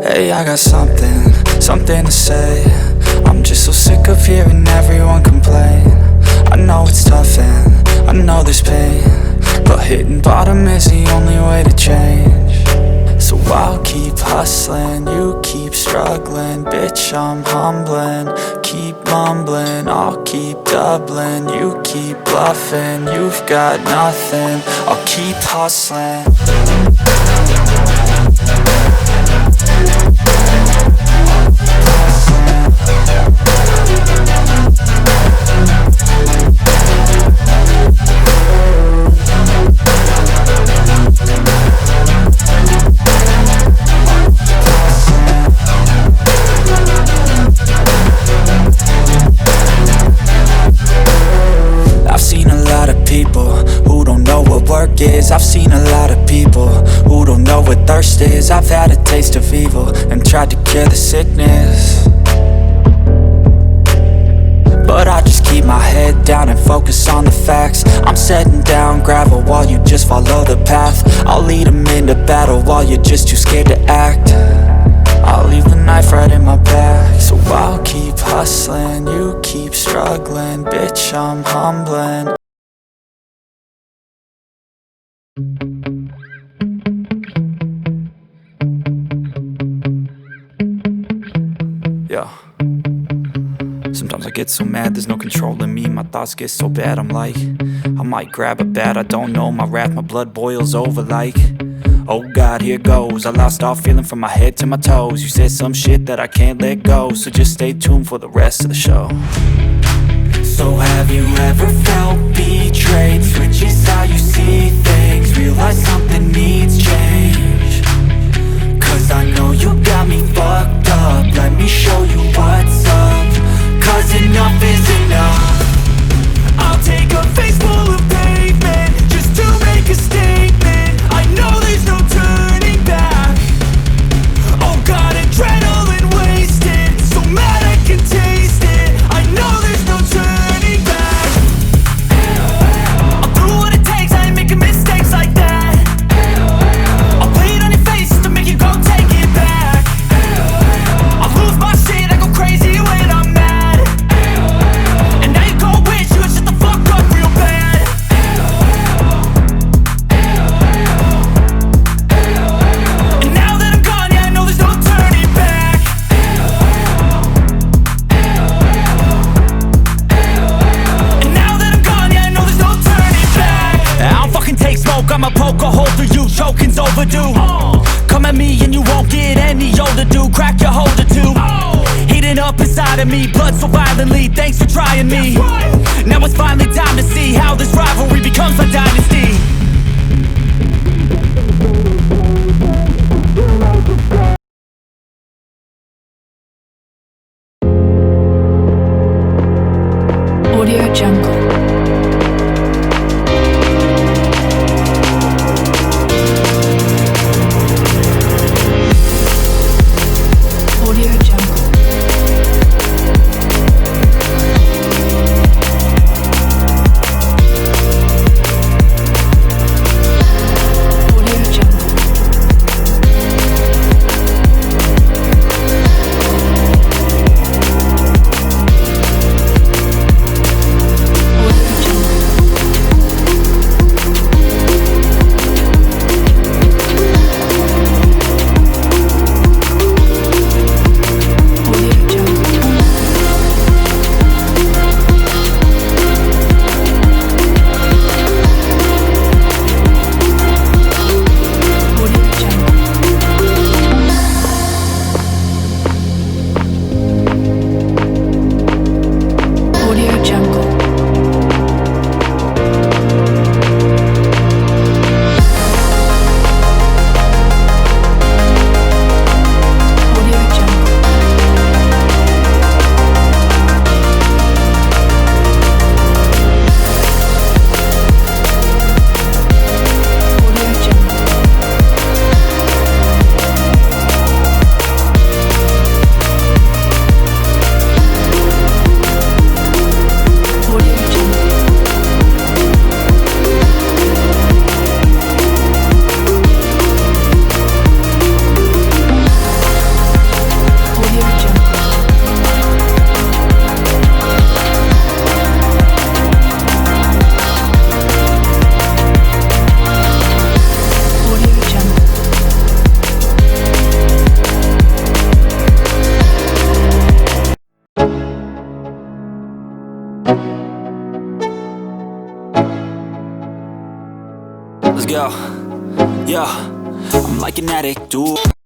Hey, I got something to say. I'm just so sick of hearing everyone complain. I know it's tough and I know there's pain, but hitting bottom is the only way to change. So I'll keep hustling, you keep struggling. Bitch, I'm humbling, keep mumbling. I'll keep doubling, you keep bluffing. You've got nothing, I'll keep hustling. I've seen a lot of people who don't know what work is. I've seen a lot of people who don't know what thirst is. I've had a taste of evil and tried to cure the sickness, but I just keep my head down and focus on the facts. I'm setting down gravel while you just follow the path. I'll lead them into battle while you're just too scared to act. I'll leave the knife right in my back. So I'll keep hustling, you keep struggling. Bitch, I'm humbling. Yeah. Sometimes I get so mad, there's no controlling me. My thoughts get so bad, I'm like, I might grab a bat, I don't know. My wrath, my blood boils over like, oh God, here goes. I lost all feeling from my head to my toes. You said some shit that I can't let go, so just stay tuned for the rest of the show. So have you ever felt betrayed? Switches how you see things, realize something needs change. Cause I know you got me fucked up, let me show you what's up. Cause enough is enough. I'll take a face full of pavement just to make a statement. I know there's no turning back. Oh God, adrenaline wasted, so mad I can taste it. I know there's no turning back. I'll do what it takes, I ain't making mistakes like that. I'll play it on your face just to make you go take it back. I'll lose my shit, I go crazy when I'm mad. And now you go wish you would shut the fuck up real bad. And now that I'm gone, yeah, I know there's no turning back. And now that I'm gone, yeah, I know there's no turning back. I don't fucking take smoke, I'ma poke a hole through you, choking's overdue. Come at me and you won't get any older, dude. Crack your holder too. Heating up inside of me, blood so violently. Thanks for trying me. Now it's finally time to see how this rivalry becomes a dynasty. Audio Jungle. Audio Jungle. yeah, yeah. I'm like an addict, ooh.